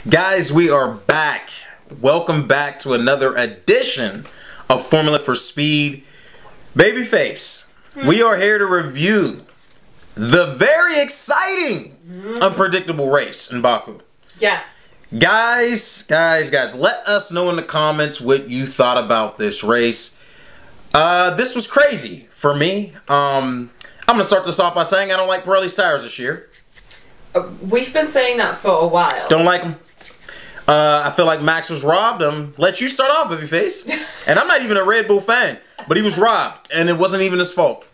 Guys, we are back. Welcome back to another edition of Formula for Speed. Babyface, we are here to review the very exciting, unpredictable race in Baku. Yes. Guys, let us know in the comments what you thought about this race. This was crazy for me. I'm going to start this off by saying I don't like Pirelli's tires this year. We've been saying that for a while. Don't like them. I feel like Max was robbed. Let you start off, babyface. And I'm not even a Red Bull fan, but he was robbed, and it wasn't even his fault.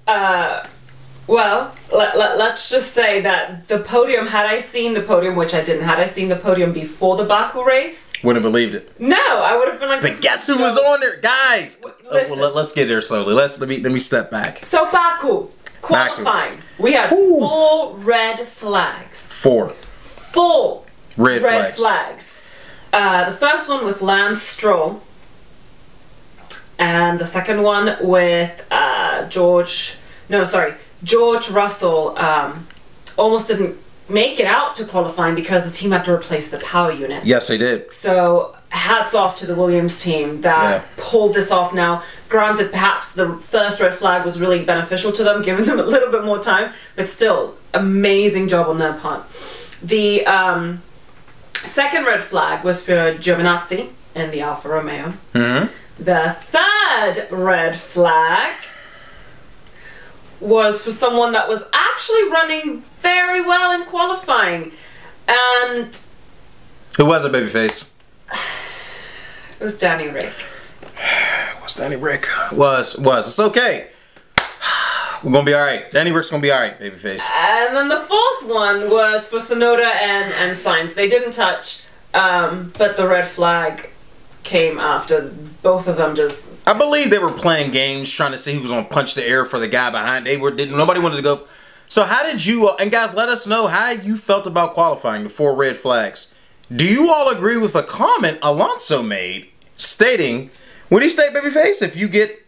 Well, let's just say that the podium, had I seen the podium, which I didn't, had I seen the podium before the Baku race... Wouldn't have believed it. No, I would have been like... But guess who was on there? Guys! Let's get there slowly. Let me step back. So Baku, qualifying. We had 4 red flags. 4 red flags. The first one with Lance Stroll. And the second one with George Russell almost didn't make it out to qualifying because the team had to replace the power unit. Yes, they did. So hats off to the Williams team that pulled this off now. Granted, perhaps the first red flag was really beneficial to them, giving them a little bit more time, but still, amazing job on their part. The second red flag was for Giovinazzi in the Alfa Romeo. The third red flag was for someone that was actually running very well in qualifying. And... who was it, babyface? It was Danny Rick. What's Danny Rick? Was. It's okay. We're gonna be alright. Danny Rick's gonna be alright, babyface. And then the fourth one was for Sonoda and Sainz. They didn't touch, but the red flag came after. Both of them just... I believe they were playing games, trying to see who was gonna punch the air for the guy behind. Nobody wanted to go. So how did you? And guys, let us know how you felt about qualifying. The 4 red flags. Do you all agree with a comment Alonso made, stating, what did he state, babyface? If you get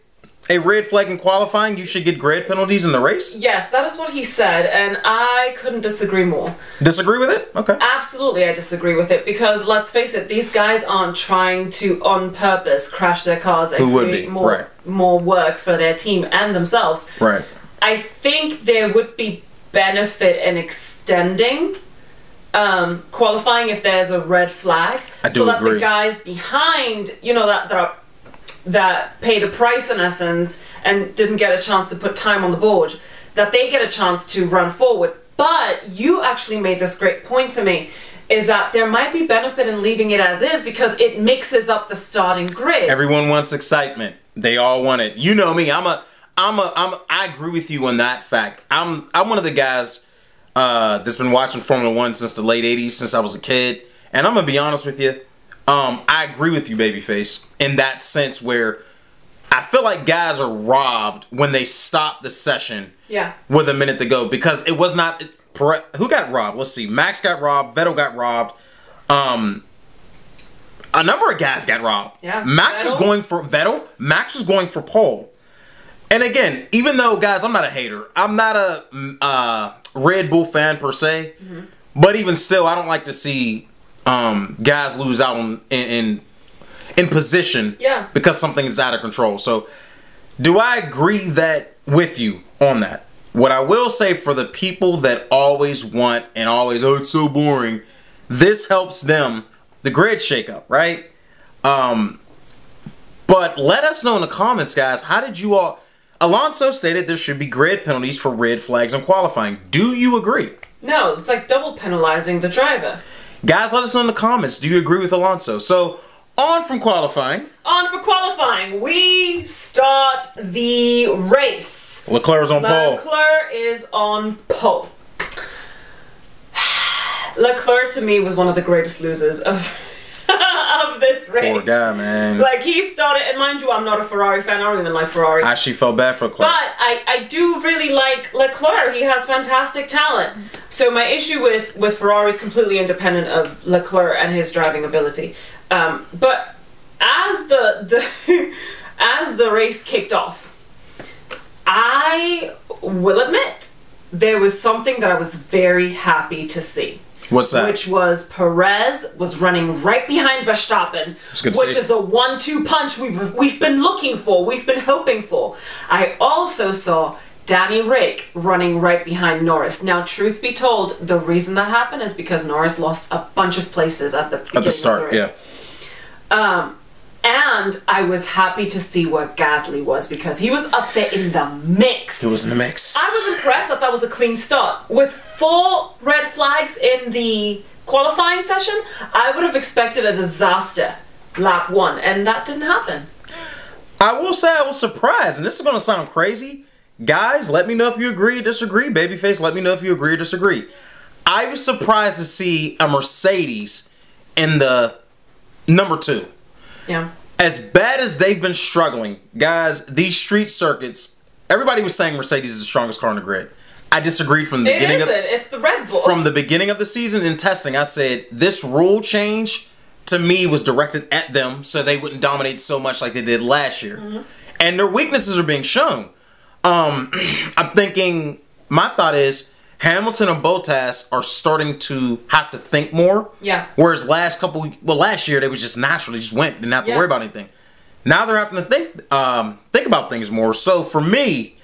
a red flag in qualifying, you should get grid penalties in the race? Yes, that is what he said, and I couldn't disagree more. Disagree with it? Okay. Absolutely, I disagree with it, because let's face it, these guys aren't trying to, on purpose, crash their cars and create more work for their team and themselves. Right. I think there would be benefit in extending qualifying if there's a red flag. I do agree. So that the guys behind, you know, that pay the price in essence and didn't get a chance to put time on the board, that they get a chance to run forward. But you actually made this great point to me, is that there might be benefit in leaving it as is because it mixes up the starting grid. Everyone wants excitement. They all want it. You know me. I agree with you on that fact. I'm one of the guys that's been watching Formula 1 since the late 80s, since I was a kid. And I'm going to be honest with you. I agree with you, babyface, in that sense where I feel like guys are robbed when they stop the session with a minute to go, because it was not... who got robbed? Let's see. Max got robbed. Vettel got robbed. A number of guys got robbed. Yeah. Max was going for Vettel. Max was going for pole. And again, even though, guys, I'm not a hater. I'm not a Red Bull fan per se. But even still, I don't like to see... guys lose out in position because something is out of control. So, do I agree with you on that? What I will say, for the people that always want and always, oh, it's so boring, this helps them, the grid shakeup, right? But let us know in the comments, guys, how did you all... Alonso stated there should be grid penalties for red flags in qualifying. Do you agree? No, it's like double penalizing the driver. Guys, let us know in the comments. Do you agree with Alonso? So, on from qualifying. On for qualifying. We start the race. Leclerc's on pole. Leclerc is on pole. Leclerc, to me, was one of the greatest losers of this race. Poor guy, man. Like, he started, and mind you, I'm not a Ferrari fan. I don't even like Ferrari. I actually felt bad for Leclerc. But I do really like Leclerc. He has fantastic talent. So my issue with Ferrari is completely independent of Leclerc and his driving ability. But as as the race kicked off, I will admit there was something that I was very happy to see. What's that? Which was Perez was running right behind Verstappen, which is the 1-2 punch we've been looking for, we've been hoping for. I also saw Danny Rick running right behind Norris. Now, truth be told, the reason that happened is because Norris lost a bunch of places at the beginning start, of the race. Yeah. And I was happy to see where Gasly was because he was up there in the mix. He was in the mix. I was impressed that was a clean start. With 4 red flags in the qualifying session, I would have expected a disaster lap 1, and that didn't happen. I will say I was surprised, and this is going to sound crazy. Guys, let me know if you agree or disagree. Babyface, let me know if you agree or disagree. I was surprised to see a Mercedes in the number 2. Yeah. As bad as they've been struggling, guys, these street circuits, everybody was saying Mercedes is the strongest car on the grid. I disagreed from the beginning. It's the Red Bull. From the beginning of the season in testing, I said this rule change to me was directed at them so they wouldn't dominate so much like they did last year. Mm-hmm. And their weaknesses are being shown. I'm thinking, my thought is, Hamilton and Bottas are starting to have to think more. Yeah. Whereas last year they was just natural. They just went, didn't have to worry about anything. Now they're having to think about things more. So for me,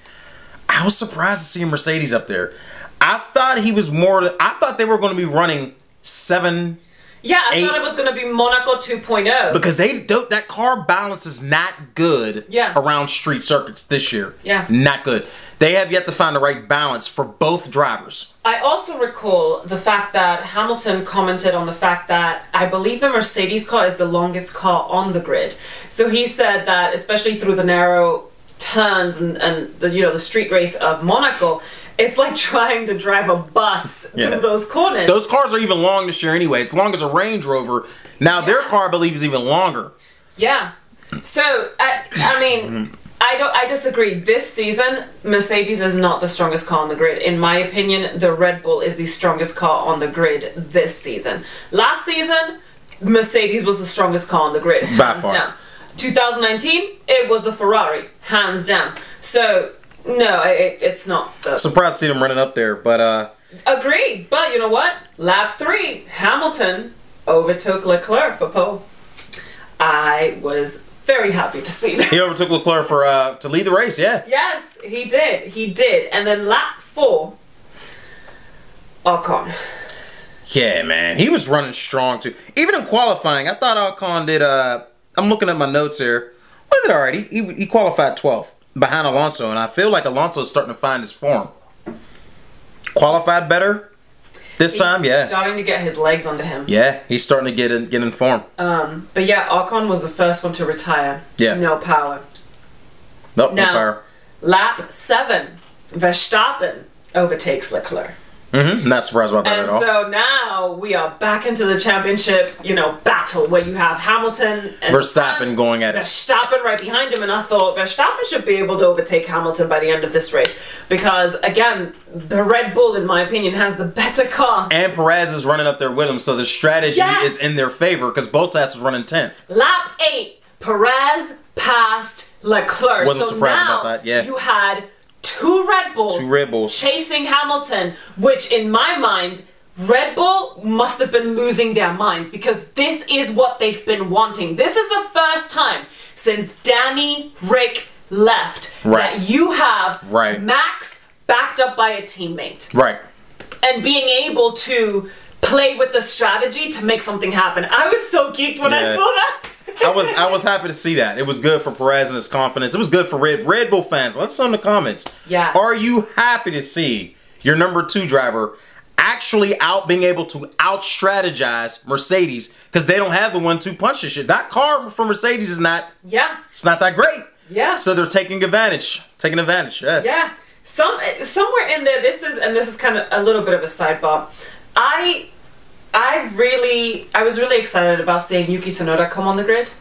I was surprised to see a Mercedes up there. I thought I thought they were going to be running 7. Yeah, I thought it was going to be Monaco 2.0. Because that car balance is not good around street circuits this year. Yeah. Not good. They have yet to find the right balance for both drivers. I also recall the fact that Hamilton commented on the fact that I believe the Mercedes car is the longest car on the grid. So he said that especially through the narrow turns and the street race of Monaco, it's like trying to drive a bus through those corners. Those cars are even long this year anyway. It's long as a Range Rover. Now their car I believe is even longer. Yeah. So I mean, I disagree. This season, Mercedes is not the strongest car on the grid. In my opinion, the Red Bull is the strongest car on the grid this season. Last season, Mercedes was the strongest car on the grid, hands down. 2019, it was the Ferrari, hands down. So, no, it's not. Surprised to see them running up there, but... Agreed, but you know what? Lap 3, Hamilton overtook Leclerc for pole. I was very happy to see that. He overtook Leclerc to lead the race, yeah. Yes, he did. He did. And then lap 4, Ocon. Yeah, man. He was running strong, too. Even in qualifying, I thought Ocon did... I'm looking at my notes here. What did it already? He qualified 12th behind Alonso, and I feel like Alonso is starting to find his form. Qualified better this time, yeah. Starting to get his legs under him. Yeah, he's starting to get in form. But yeah, Ocon was the first one to retire. Yeah. No power. Nope, no power. Lap 7, Verstappen overtakes Leclerc. Not surprised about that at all. And so now we are back into the championship, battle where you have Hamilton and Verstappen going at it. Verstappen right behind him, and I thought Verstappen should be able to overtake Hamilton by the end of this race because, again, the Red Bull, in my opinion, has the better car. And Perez is running up there with him, so the strategy is in their favor because Bottas is running 10th. Lap 8, Perez passed Leclerc. Wasn't surprised about that, yeah. You had two Red Bulls chasing Hamilton, which in my mind, Red Bull must have been losing their minds because this is what they've been wanting. This is the first time since Danny Rick left that you have Max backed up by a teammate. Right. And being able to play with the strategy to make something happen. I was so geeked when I saw that. I was happy to see that. It was good for Perez and his confidence. It was good for Red Bull fans. Let us know in the comments. Yeah. Are you happy to see your number 2 driver actually being able to out-strategize Mercedes because they don't have the 1-2 punch this shit? That car for Mercedes is not. Yeah. It's not that great. Yeah. So they're taking advantage. Yeah. Yeah. Somewhere in there, this is kind of a little bit of a sidebar. I was really excited about seeing Yuki Tsunoda come on the grid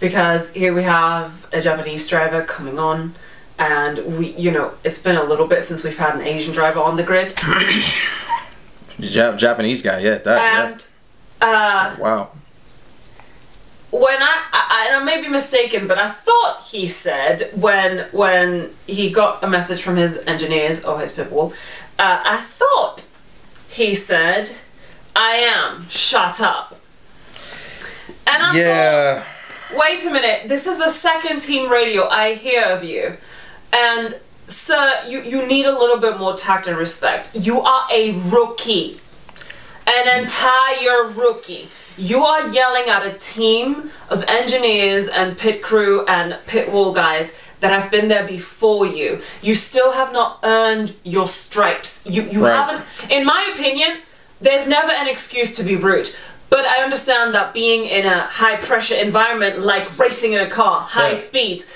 because here we have a Japanese driver coming on, and it's been a little bit since we've had an Asian driver on the grid. Japanese guy, yeah. Wow. When I may be mistaken, but I thought he said when he got a message from his engineers or his people, I thought he said I am. Shut up. And I thought, wait a minute. This is the second team radio I hear of you. And, sir, you need a little bit more tact and respect. You are a rookie. An entire rookie. You are yelling at a team of engineers and pit crew and pit wall guys that have been there before you. You still have not earned your stripes. You haven't, in my opinion, there's never an excuse to be rude. But I understand that being in a high pressure environment like racing in a car, high speeds,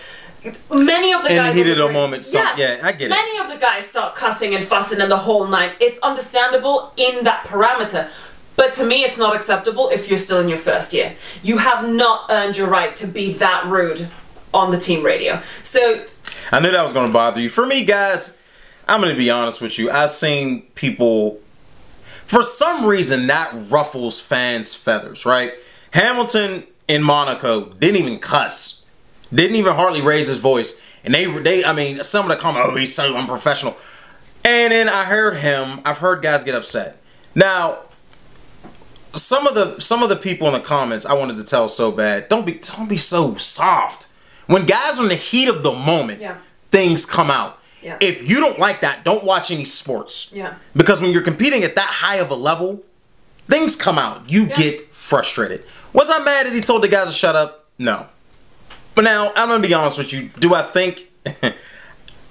many of the guys in heated a moment. Yeah, I get it. Many of the guys start cussing and fussing and the whole night. It's understandable in that parameter. But to me, it's not acceptable if you're still in your first year. You have not earned your right to be that rude on the team radio. So I knew that was going to bother you. For me, guys, I'm going to be honest with you. I've seen people, for some reason, that ruffles fans' feathers, right? Hamilton in Monaco didn't even cuss. Didn't even hardly raise his voice. And I mean, some of the comments, oh, he's so unprofessional. And then I've heard guys get upset. Now, some of the people in the comments I wanted to tell so bad, don't be so soft. When guys are in the heat of the moment, things come out. Yeah. If you don't like that, don't watch any sports. Yeah. Because when you're competing at that high of a level, things come out. You get frustrated. Was I mad that he told the guys to shut up? No. But now, I'm going to be honest with you. Do I think...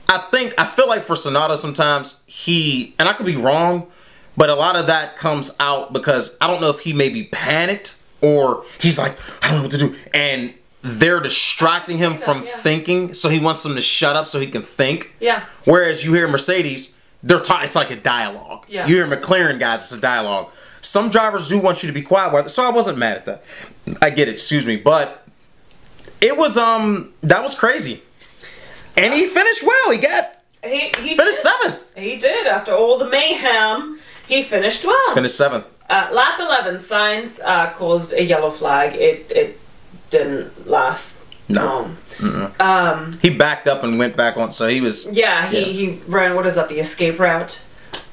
I feel like for Sonata sometimes and I could be wrong, but a lot of that comes out because I don't know if he maybe panicked or he's like, I don't know what to do. And they're distracting him from thinking, so he wants them to shut up so he can think. Yeah. Whereas you hear Mercedes, it's like a dialogue. Yeah. You hear McLaren guys, it's a dialogue. Some drivers do want you to be quiet, so I wasn't mad at that. I get it, excuse me, but it was that was crazy. And he finished well. He finished 7th. He did. After all the mayhem, he finished well. Finished 7th. Lap 11, Sainz caused a yellow flag. It didn't last long. He backed up and went back on, so he was... Yeah, he ran, what is that, the escape route?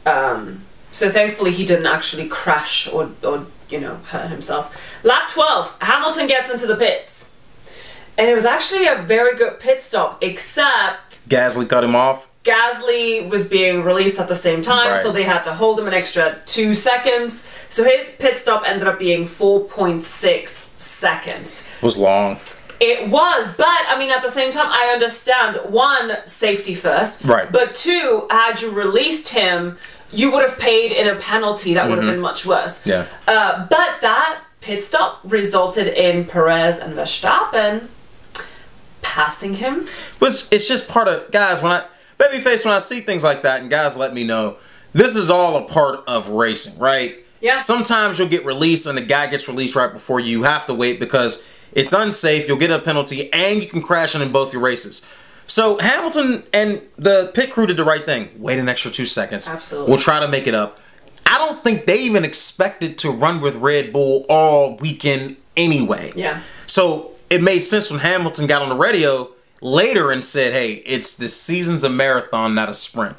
So thankfully he didn't actually crash or hurt himself. Lap 12, Hamilton gets into the pits. And it was actually a very good pit stop, except... Gasly cut him off? Gasly was being released at the same time, so they had to hold him an extra 2 seconds. So his pit stop ended up being 4.6 seconds. It was long. It was, but, I mean, at the same time, I understand, 1, safety first. Right. But 2, had you released him, you would have paid in a penalty that would have been much worse. Yeah. But that pit stop resulted in Perez and Verstappen passing him. It's just part of, guys, Babyface, when I see things like that, and guys let me know, this is all a part of racing, right? Yeah. Sometimes you'll get released and the guy gets released right before you have to wait because it's unsafe, you'll get a penalty, and you can crash in both your races. So Hamilton and the pit crew did the right thing. Wait an extra 2 seconds. Absolutely. We'll try to make it up. I don't think they even expected to run with Red Bull all weekend anyway. Yeah. So it made sense when Hamilton got on the radio later and said, hey, this season's a marathon, not a sprint.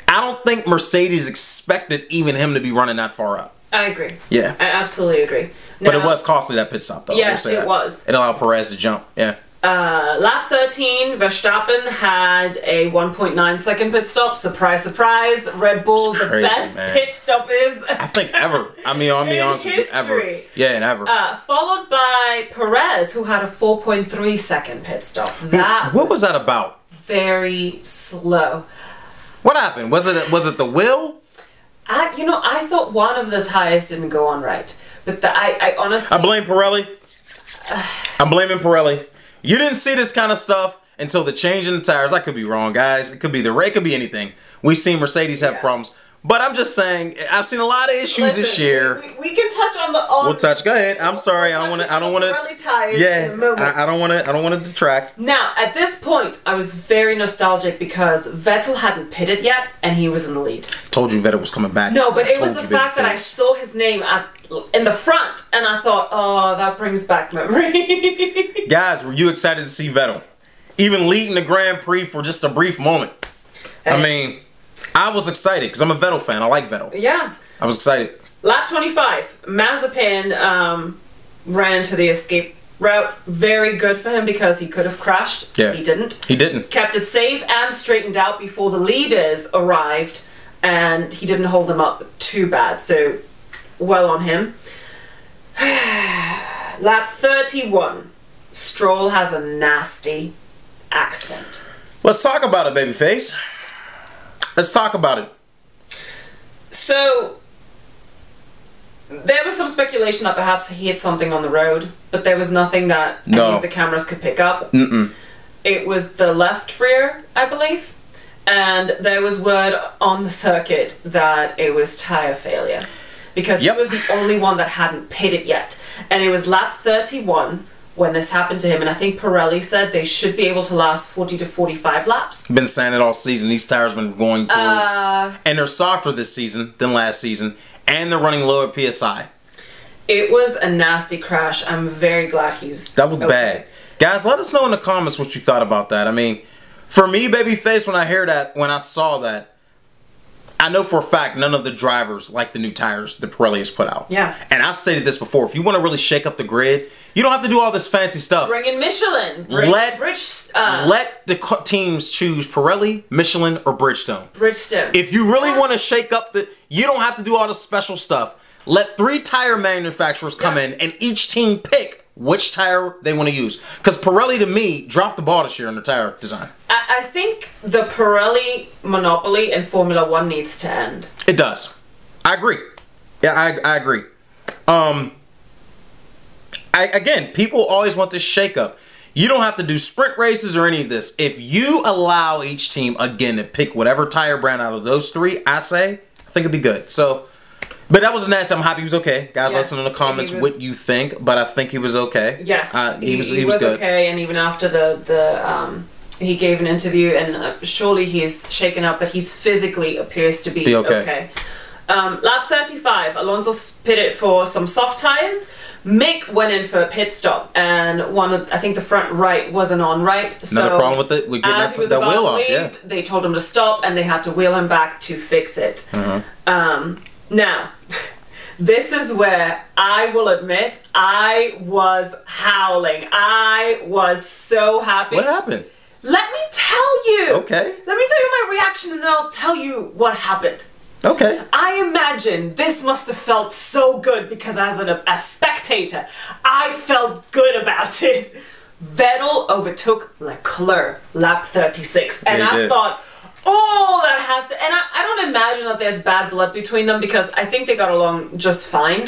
I don't think Mercedes expected even him to be running that far up. I agree. Yeah. I absolutely agree. But it was costly, that pit stop, though. Yes, it was. It allowed Perez to jump, yeah. Lap 13, Verstappen had a 1.9 second pit stop. Surprise, surprise. Red Bull, the best pit stop is. I think ever. I mean, I'll be honest with you, ever. Yeah, and ever. Followed by Perez, who had a 4.3 second pit stop. What was that about? Very slow. What happened? Was it the wheel? I thought one of the tires didn't go on right. But I honestly... I blame Pirelli. I'm blaming Pirelli. You didn't see this kind of stuff until the change in the tires. I could be wrong, guys. It could be it could be anything. We've seen Mercedes have problems. But I'm just saying, I've seen a lot of issues this year. We can touch on the... We'll touch. Go ahead. I'm sorry. I don't want to... Yeah, I don't want to detract. Now, at this point, I was very nostalgic because Vettel hadn't pitted yet, and he was in the lead. Told you Vettel was coming back. No, but it was the fact that I saw his name in the front, and I thought, oh, that brings back memory. Guys, were you excited to see Vettel? Even leading the Grand Prix for just a brief moment. I mean... I was excited because I'm a Vettel fan. I like Vettel. Yeah. I was excited. Lap 25, Mazepin ran into the escape route. Very good for him because he could have crashed. Yeah. He didn't. He didn't. Kept it safe and straightened out before the leaders arrived, and he didn't hold them up too bad. So, well on him. Lap 31, Stroll has a nasty accident. Let's talk about it, babyface. Let's talk about it. So, there was some speculation that perhaps he hit something on the road, but there was nothing that any of the cameras could pick up. It was the left rear, I believe, and there was word on the circuit that it was tire failure because he was the only one that hadn't pitted yet. And it was lap 31 when this happened to him, and I think Pirelli said they should be able to last 40 to 45 laps. Been saying it all season. These tires been going through, and they're softer this season than last season. And they're running lower PSI. It was a nasty crash. I'm very glad he's That was bad. Guys, let us know in the comments what you thought about that. I mean, for me, babyface, when I saw that, I know for a fact none of the drivers like the new tires that Pirelli has put out. Yeah. And I've stated this before. If you want to really shake up the grid, you don't have to do all this fancy stuff. Bring in Michelin. Let the teams choose Pirelli, Michelin, or Bridgestone. Bridgestone. If you really want to shake up you don't have to do all the special stuff. Let 3 tire manufacturers come in and each team pick which tire they want to use. Because Pirelli, to me, dropped the ball this year in their tire design. I think the Pirelli monopoly in Formula 1 needs to end. It does. I agree. Yeah, I agree. Again, people always want this shake-up. You don't have to do sprint races or any of this. If you allow each team, again, to pick whatever tire brand out of those 3, I think it'd be good. So, but that was nasty. I'm happy he was okay. Guys, let us know in the comments what you think, but I think he was okay. Yes, he was good. Okay, and even after he gave an interview, and surely he's shaken up, but he's physically appears to be okay. Lap 35, Alonso pitted for some soft tires. Mick went in for a pit stop, and I think the front right wasn't on right. Another problem with it, we're getting that wheel off. They told him to stop, and they had to wheel him back to fix it. Now, this is where I will admit I was howling. I was so happy. What happened? Let me tell you. Okay. Let me tell you my reaction, and then I'll tell you what happened. Okay. I imagine this must have felt so good because as a spectator, I felt good about it. Vettel overtook Leclerc lap 36, and I thought, oh, that has to, and I don't imagine that there's bad blood between them because I think they got along just fine.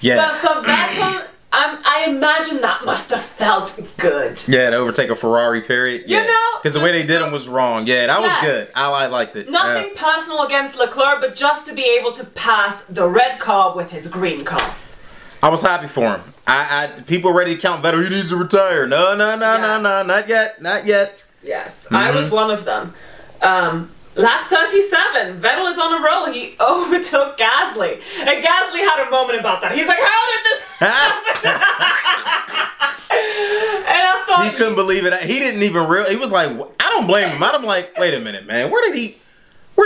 Yeah. But for Vettel, I imagine that must have felt good. Yeah, to overtake a Ferrari, period. You know? Because the way they did them was wrong. Yeah, that was good. I liked it. Nothing personal against Leclerc, but just to be able to pass the red car with his green car. I was happy for him. People ready to count Vettel. He needs to retire. No, not yet. Not yet. Yes, I was one of them. Lap 37, Vettel is on a roll. He overtook Gasly. And Gasly had a moment about that. He's like, how did this happen? And I thought... He couldn't believe it. He didn't even he was like, I don't blame him. I'm like, wait a minute, man. Where'd he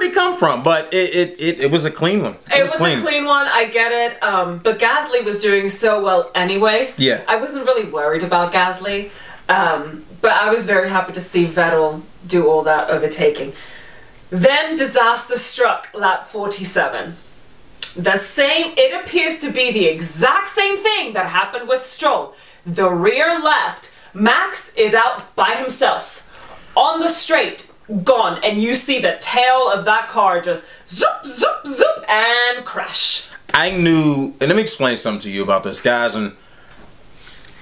come from? But it was a clean one. It was a clean one. I get it. But Gasly was doing so well anyways. Yeah. I wasn't really worried about Gasly. But I was very happy to see Vettel do all that overtaking. Then disaster struck lap 47. It appears to be the exact same thing that happened with Stroll. The rear left, Max is out by himself on the straight, gone, and you see the tail of that car just zoop, zoop, zoop, and crash. I knew, and let me explain something to you about this, guys, and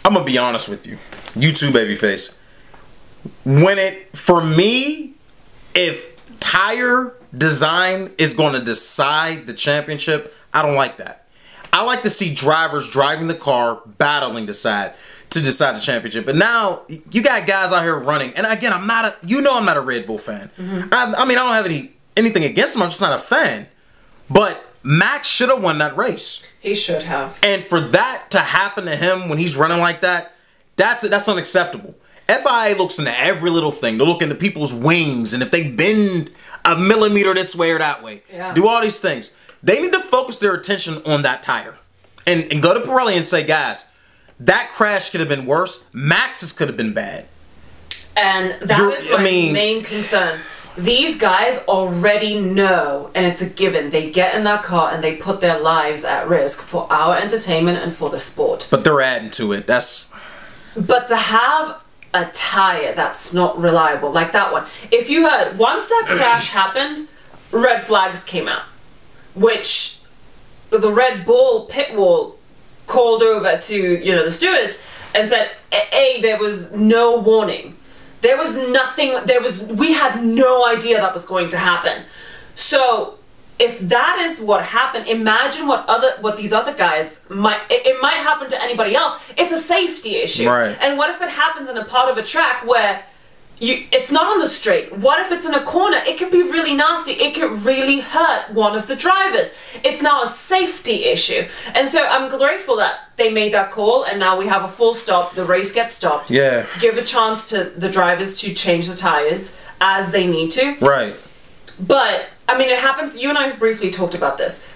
I'm gonna be honest with you. You too, babyface. For me, if tire design is going to decide the championship, I don't like that. I like to see drivers driving the car, battling to decide the championship. But now, you got guys out here running, and again, I'm not a Red Bull fan. I mean, I don't have anything against him, I'm just not a fan. But Max should have won that race. He should have. And for that to happen to him when he's running like that, that's unacceptable. FIA looks into every little thing. They look into people's wings and if they bend a millimeter this way or that way. Yeah. Do all these things. They need to focus their attention on that tire. And go to Pirelli and say, guys, that crash could have been worse. Max's could have been bad. And that is my main concern. These guys already know, and it's a given, they get in that car and they put their lives at risk for our entertainment and for the sport. But they're adding to it. But to have a tire that's not reliable, like that one. If you heard, once that crash happened, red flags came out. Which the Red Bull pit wall called over to, the stewards and said, A, there was no warning. There was nothing, we had no idea that was going to happen. So if that is what happened, imagine what these other guys it might happen to anybody else. It's a safety issue. Right. And what if it happens in a part of a track where it's not on the straight? What if it's in a corner? It could be really nasty. It could really hurt one of the drivers. It's now a safety issue. And so I'm grateful that they made that call and now we have a full stop. The race gets stopped. Yeah. Give a chance to the drivers to change the tires as they need to. Right. But, I mean, it happens. You and I briefly talked about this.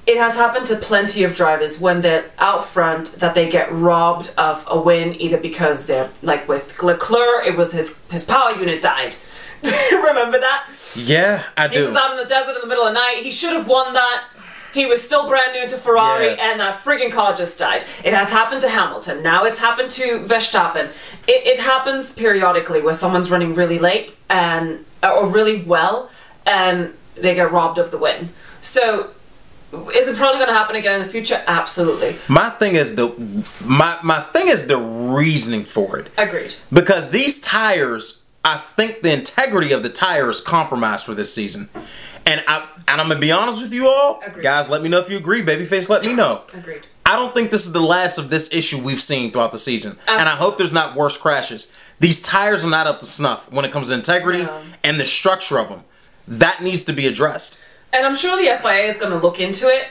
It has happened to plenty of drivers when they're out front that they get robbed of a win, either because they're, like with Leclerc, it was his power unit died. Remember that? Yeah, I do. He was out in the desert in the middle of the night. He should have won that. He was still brand new to Ferrari, and that friggin' car just died. It has happened to Hamilton. Now it's happened to Verstappen. It happens periodically where someone's running really late or really well, and they get robbed of the win. So, is it probably going to happen again in the future? Absolutely. My thing is the reasoning for it. Agreed. Because these tires, I think the integrity of the tire is compromised for this season. And I'm going to be honest with you all. Agreed. Guys, let me know if you agree. Babyface, let me know. Agreed. I don't think this is the last of this issue we've seen throughout the season. Absolutely. And I hope there's not worse crashes. These tires are not up to snuff when it comes to integrity and the structure of them. That needs to be addressed. And I'm sure the FIA is going to look into it,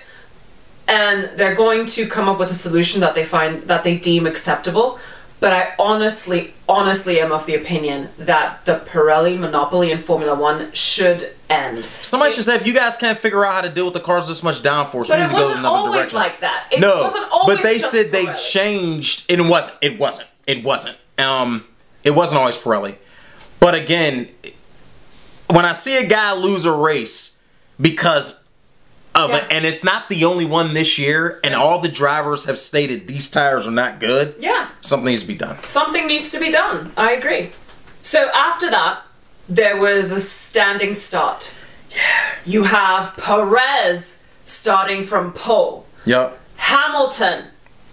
and they're going to come up with a solution that they deem acceptable. But I honestly am of the opinion that the Pirelli monopoly in Formula One should end. Somebody should say, if you guys can't figure out how to deal with the cars this much downforce, we need to go in another direction. But it wasn't always like that. It wasn't always but they just said they Pirelli. changed. It wasn't. It wasn't always Pirelli. But again, when I see a guy lose a race because of it, and it's not the only one this year, and all the drivers have stated these tires are not good, something needs to be done. Something needs to be done. I agree. So after that, there was a standing start. Yeah. You have Perez starting from pole. Yep. Hamilton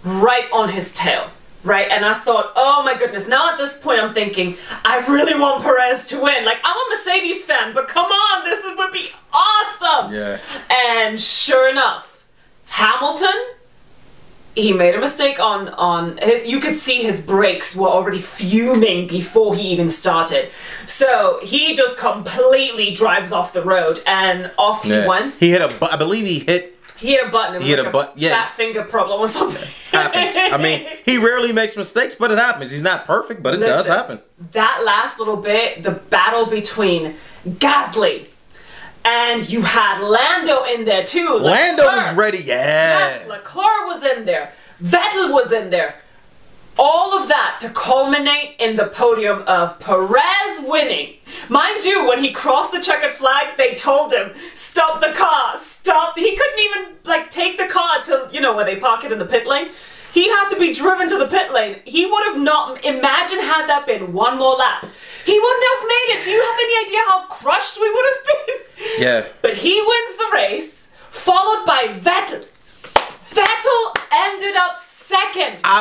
right on his tail. Right, and I thought, oh my goodness, now at this point I'm thinking, I really want Perez to win. Like, I'm a Mercedes fan, but come on, this would be awesome. Yeah. And sure enough, Hamilton, he made a mistake you could see his brakes were already fuming before he even started. So he just completely drives off the road, and off he went. He hit I believe he hit a button. It was like a fat finger problem or something. Happens. I mean, he rarely makes mistakes, but it happens. He's not perfect, but it does happen. That last little bit, the battle between Gasly and you had Lando in there too. Lando was ready, Yes, Leclerc was in there. Vettel was in there. All of that to culminate in the podium of Perez winning. Mind you, when he crossed the checkered flag, they told him, stop the car, stop. He couldn't even, take the car to, where they park it in the pit lane. He had to be driven to the pit lane. He would have not, imagine had that been one more lap. He wouldn't have made it. Do you have any idea how crushed we would have been? Yeah. But he wins the race, followed by Vettel. Vettel ended up second. I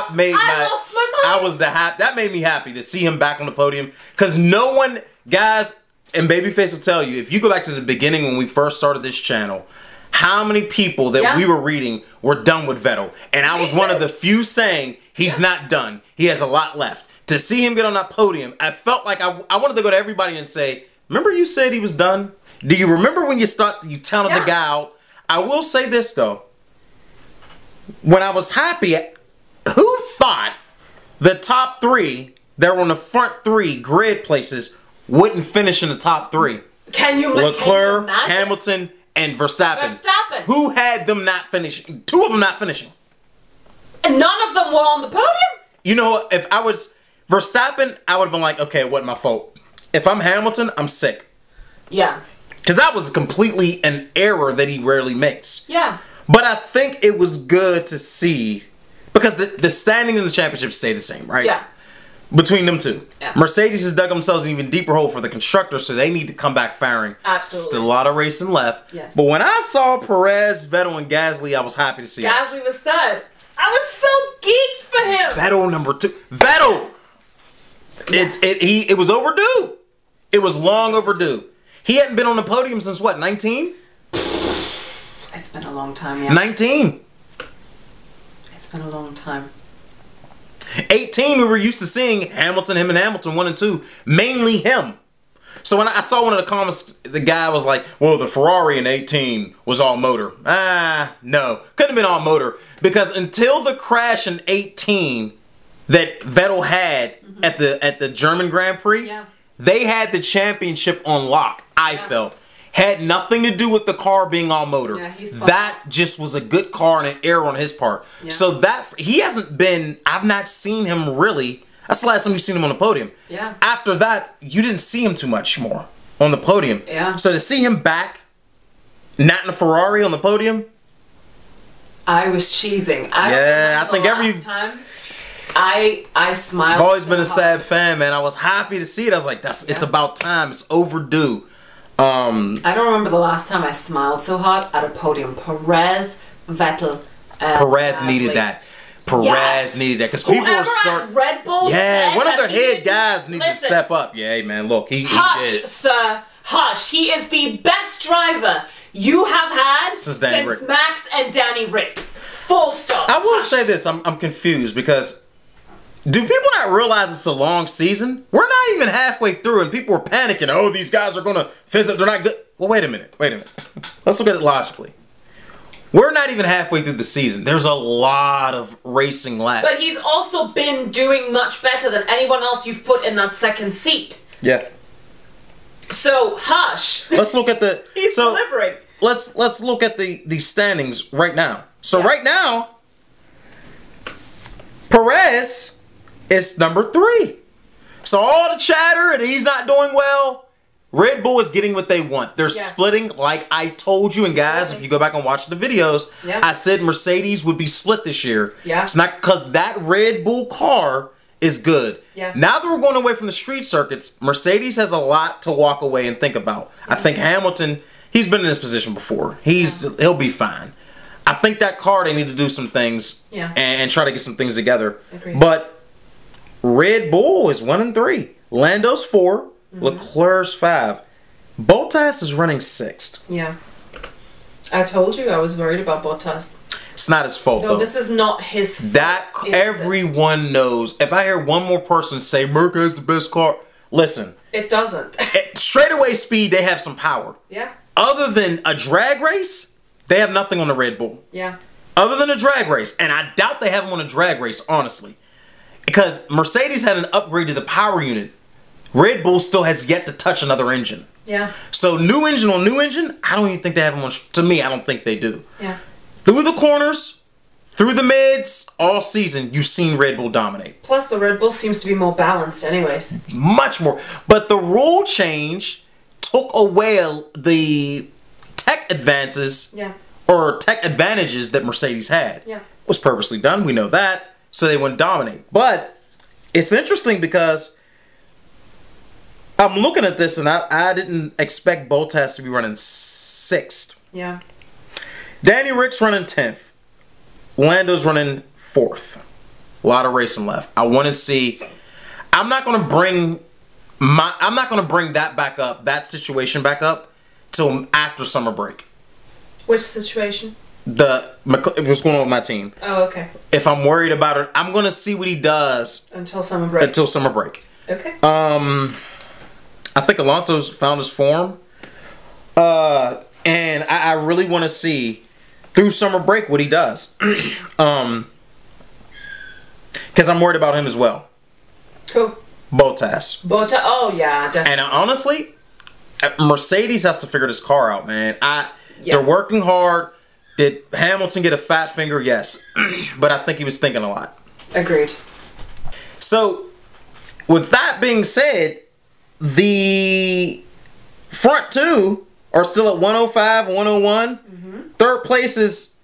lost my mind. That made me happy to see him back on the podium. Because no one, guys, and Babyface will tell you, if you go back to the beginning when we first started this channel, how many people that we were reading were done with Vettel. And I was one of the few saying, he's not done. He has a lot left. To see him get on that podium, I felt like I wanted to go to everybody and say, remember you said he was done? Do you remember when you counted the guy out? I will say this, though. When I was happy, who thought the top three that were on the front three grid places wouldn't finish in the top three? Leclerc, Hamilton, and Verstappen. Verstappen. Who had them not finishing? Two of them not finishing. And none of them were on the podium? You know, if I was Verstappen, I would have been like, okay, it wasn't my fault. If I'm Hamilton, I'm sick. Yeah. Because that was completely an error that he rarely makes. Yeah. But I think it was good to see, because the standing in the championship stayed the same, right? Yeah. Between them two. Yeah. Mercedes has dug themselves an even deeper hole for the constructors, so they need to come back firing. Absolutely. Still a lot of racing left. Yes. But when I saw Perez, Vettel, and Gasly, I was happy to see it. Gasly was third. I was so geeked for him. Vettel number 2. Vettel! Yes. It was overdue. It was long overdue. He hadn't been on the podium since what, 19? It's been a long time, yeah. 19. It's been a long time. 18, we were used to seeing him and Hamilton 1 and 2, mainly him. So when I saw one of the comments, the guy was like, well, the Ferrari in 18 was all motor. No. Couldn't have been all motor. Because until the crash in 18 that Vettel had at the German Grand Prix, they had the championship on lock, I felt. Had nothing to do with the car being all motor. Yeah, he's that just was a good car and an error on his part. Yeah. So that, he hasn't been, I've not seen him really. That's the last time you've seen him on the podium. Yeah. After that, you didn't see him too much more on the podium. Yeah. So to see him back, not in a Ferrari on the podium. I was cheesing. I think every time I smiled. I've always been a sad fan, man. I was happy to see it. I was like, it's about time. It's overdue. I don't remember the last time I smiled so hard at a podium. Perez, Vettel, Perez Gasly. needed that. Perez needed that because people were starting. Red Bull. Yeah, one of their head guys needs to step up. Yeah, hey, man, look, he hush, did. Sir, hush. He is the best driver you have had since Max and Danny Rick. Full stop. I will say this: I'm confused because. Do people not realize it's a long season? We're not even halfway through and people are panicking. Oh, these guys are going to fizz up. They're not good. Well, wait a minute. Let's look at it logically. We're not even halfway through the season. There's a lot of racing left. But he's also been doing much better than anyone else you've put in that second seat. Yeah. So, hush. Let's look at the... He's delivering. Let's look at the standings right now. So right now, Perez... it's number 3. So all the chatter and he's not doing well, Red Bull is getting what they want. They're splitting like I told you. And guys, if you go back and watch the videos, I said Mercedes would be split this year. Yeah. It's not because that Red Bull car is good. Yeah. Now that we're going away from the street circuits, Mercedes has a lot to walk away and think about. I think Hamilton, he's been in this position before. He'll be fine. I think that car, they need to do some things and try to get some things together. Agreed. But Red Bull is 1 and 3. Lando's 4. Leclerc's 5. Bottas is running 6th. Yeah. I told you I was worried about Bottas. It's not his fault, no, though. This is not his fault. That everyone knows. If I hear one more person say Merc has the best car, listen. It doesn't. Straightaway speed, they have some power. Yeah. Other than a drag race, they have nothing on the Red Bull. Yeah. Other than a drag race. And I doubt they have them on a drag race, honestly. Because Mercedes had an upgrade to the power unit. Red Bull still has yet to touch another engine. Yeah. So new engine on new engine, I don't even think they have them on... To me, I don't think they do. Yeah. Through the corners, through the mids, all season, you've seen Red Bull dominate. Plus, the Red Bull seems to be more balanced anyways. Much more. But the rule change took away the tech advances or tech advantages that Mercedes had. Yeah. It was purposely done. We know that. So they wouldn't dominate. But it's interesting because I'm looking at this and I didn't expect Bottas to be running 6th. Yeah. Danny Rick's running 10th. Lando's running 4th. A lot of racing left. I want to see. I'm not going to bring that back up, that situation back up, till after summer break. Which situation? What's going on with my team. Oh, okay. If I'm worried about it, I'm going to see what he does. Until summer break. Until summer break. Okay. I think Alonso's found his form. And I really want to see through summer break what he does. Because I'm worried about him as well. Cool. Bottas. Oh, yeah, definitely. And honestly, Mercedes has to figure this car out, man. They're working hard. Did Hamilton get a fat finger? Yes. But I think he was thinking a lot. Agreed. So, with that being said, the front two are still at 105, 101. Third place is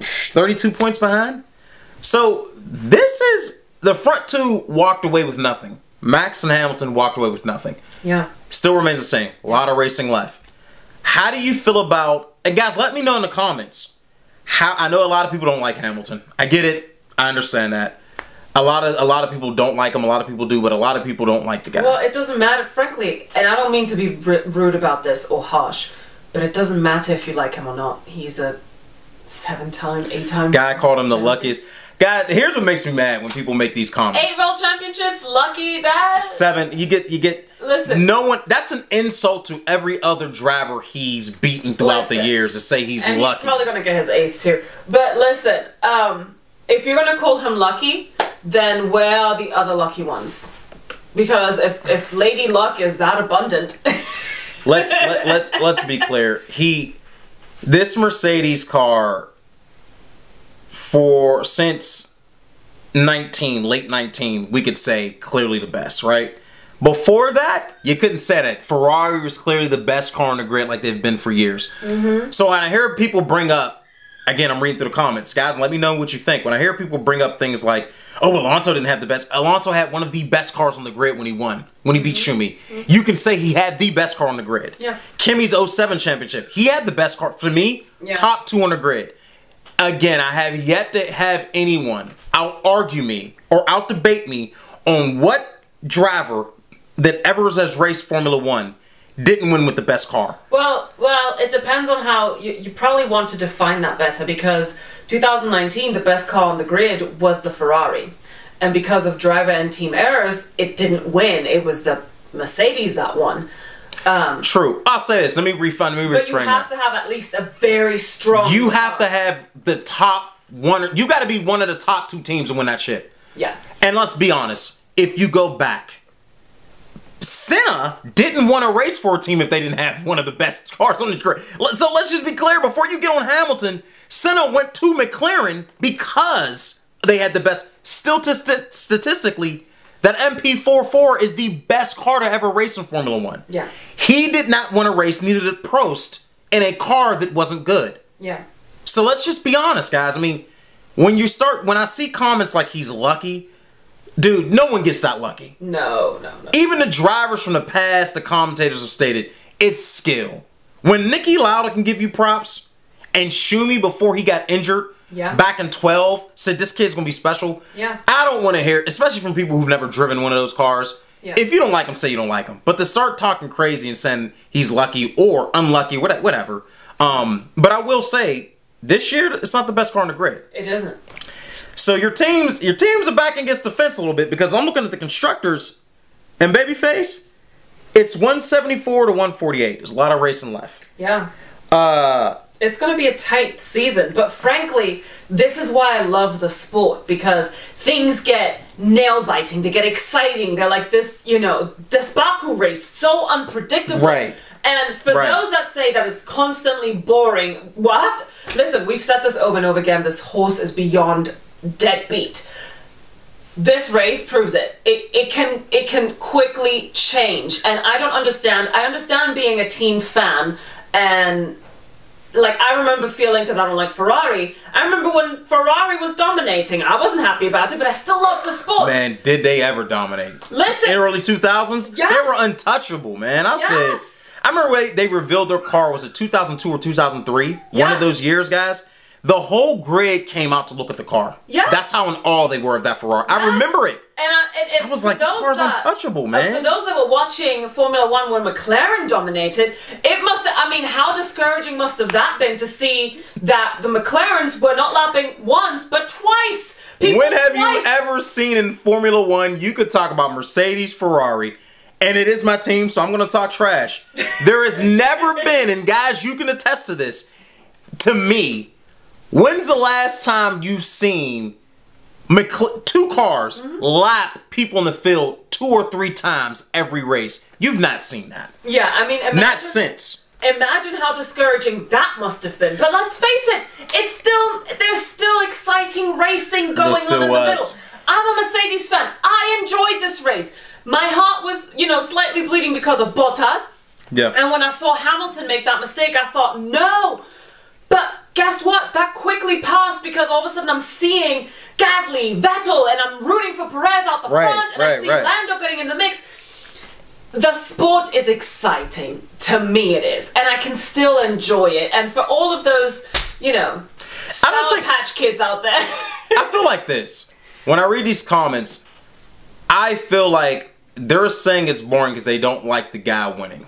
32 points behind. So, this is... The front two walked away with nothing. Max and Hamilton walked away with nothing. Yeah. Still remains the same. A lot of racing left. How do you feel about... And guys, let me know in the comments. I know a lot of people don't like Hamilton. I get it. I understand that. A lot of people don't like him. A lot of people do, but a lot of people don't like the guy. Well, it doesn't matter, frankly. And I don't mean to be rude about this or harsh, but it doesn't matter if you like him or not. He's a 7-time, 8-time... Guy called him the luckiest... God, here's what makes me mad when people make these comments. 8 world championships, lucky that. 7, you get. Listen, no one. That's an insult to every other driver he's beaten throughout the years to say he's and lucky. He's probably gonna get his 8th too. But listen, if you're gonna call him lucky, then where are the other lucky ones? Because if Lady Luck is that abundant, let's be clear. This Mercedes car. Since late 19, we could say clearly the best, right? Before that, you couldn't say that. Ferrari was clearly the best car on the grid like they've been for years. So when I hear people bring up, again, I'm reading through the comments, guys, let me know what you think. When I hear people bring up things like, oh, Alonso didn't have the best. Alonso had one of the best cars on the grid when he won, when he beat Schumi. You can say he had the best car on the grid. Yeah. Kimi's 07 championship, he had the best car. For me, top 2 on the grid. Again, I have yet to have anyone out-argue me or out-debate me on what driver that ever has raced Formula 1 didn't win with the best car. Well, it depends on how... You probably want to define that better because 2019, the best car on the grid was the Ferrari. And because of driver and team errors, it didn't win. It was the Mercedes that won. True. I'll say this. Let me reframe that. But you have to have at least a very strong... You have to have the top one... You got to be one of the top 2 teams to win that shit. Yeah. And let's be honest. If you go back, Senna didn't want to race for a team if they didn't have one of the best cars on the grid. So let's just be clear. Before you get on Hamilton, Senna went to McLaren because they had the best... Still statistically... That MP44 is the best car to ever race in Formula 1. Yeah. He did not want to race, neither did Prost, in a car that wasn't good. Yeah. So let's just be honest, guys. I mean, when I see comments like he's lucky, dude, no one gets that lucky. No. Even the drivers from the past, the commentators have stated, it's skill. When Niki Lauda can give you props, and Schumi, before he got injured, back in 12, said this kid's gonna be special. Yeah. I don't want to hear, especially from people who've never driven one of those cars. Yeah. If you don't like him, say you don't like him. But to start talking crazy and saying he's lucky or unlucky, whatever. But I will say, this year it's not the best car on the grid. It isn't. So your teams are back against the fence a little bit because I'm looking at the constructors and babyface. It's 174 to 148. There's a lot of racing left. Yeah. It's going to be a tight season, but frankly, this is why I love the sport, because things get nail-biting, they get exciting, they're like this, this Baku race, so unpredictable. Right. And for those that say that it's constantly boring, listen, we've said this over and over again, this horse is beyond deadbeat. This race proves it. It can quickly change, and I don't understand. I understand being a team fan, and like, I remember feeling, because I don't like Ferrari, I remember when Ferrari was dominating. I wasn't happy about it, but I still love the sport. Man, did they ever dominate? Listen. In the early 2000s? Yes. They were untouchable, man. I remember when they revealed their car, was it 2002 or 2003? Yeah. One of those years, guys. The whole grid came out to look at the car. Yeah. That's how in awe they were of that Ferrari. Yes. I remember it. And I was like, this car's untouchable, man. For those that were watching Formula 1 when McLaren dominated, it must have, I mean, how discouraging must have that been to see that the McLarens were not lapping once, but twice. When have you ever seen in Formula 1, you could talk about Mercedes, Ferrari, and it is my team, so I'm going to talk trash. There has never been, and guys, you can attest to this, to me, when's the last time you've seen two cars lap people in the field 2 or 3 times every race? You've not seen that. Yeah, I mean, not since. Imagine how discouraging that must have been. But let's face it, there's still exciting racing going on in the middle. I'm a Mercedes fan. I enjoyed this race. My heart was, slightly bleeding because of Bottas. Yeah. And when I saw Hamilton make that mistake, I thought, no. But guess what? That quickly passed because all of a sudden I'm seeing Gasly, Vettel, and I'm rooting for Perez out the front, and I see Lando getting in the mix. The sport is exciting. To me it is. And I can still enjoy it. And for all of those, Sour Patch Kids out there. I feel like this. When I read these comments, I feel like they're saying it's boring because they don't like the guy winning.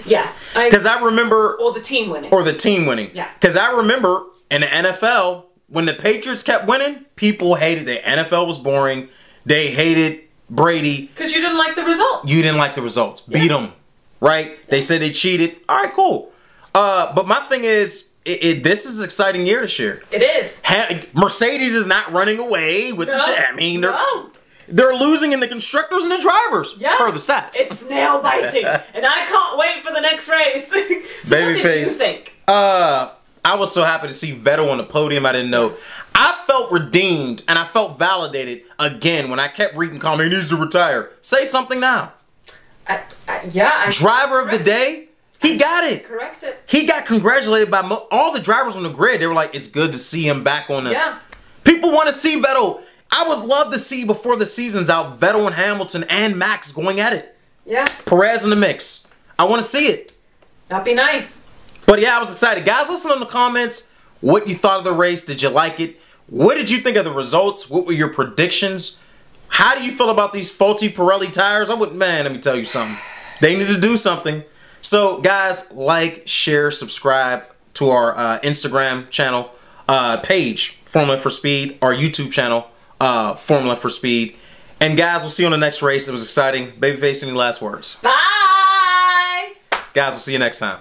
Yeah. Because I remember... Or the team winning. Or the team winning. Yeah. Because I remember in the NFL, when the Patriots kept winning, people hated the NFL was boring. They hated Brady. Because you didn't like the results. You didn't like the results. Beat them. Right? Yeah. They said they cheated. All right, cool. But my thing is, this is an exciting year this year. It is. Mercedes is not running away with the shit. I mean, they're losing in the constructors and the drivers. Yes. Per the stats. It's nail biting. And I can't wait for the next race. So what did you think? I was so happy to see Vettel on the podium. I didn't know. I felt redeemed and I felt validated again when I kept reading comments. He needs to retire. Say something now. Driver of the day. He got it. Correct it. He got congratulated by all the drivers on the grid. They were like, it's good to see him back on the... Yeah. People want to see Vettel. I would love to see before the season's out, Vettel and Hamilton and Max going at it. Yeah. Perez in the mix. I want to see it. That'd be nice. But yeah, I was excited. Guys, listen in the comments what you thought of the race. Did you like it? What did you think of the results? What were your predictions? How do you feel about these faulty Pirelli tires? Man, let me tell you something. They need to do something. So, guys, like, share, subscribe to our Instagram channel page, Formula for Speed, our YouTube channel, Formula for Speed. And, guys, we'll see you on the next race. It was exciting. Babyface, any last words? Bye! Guys, we'll see you next time.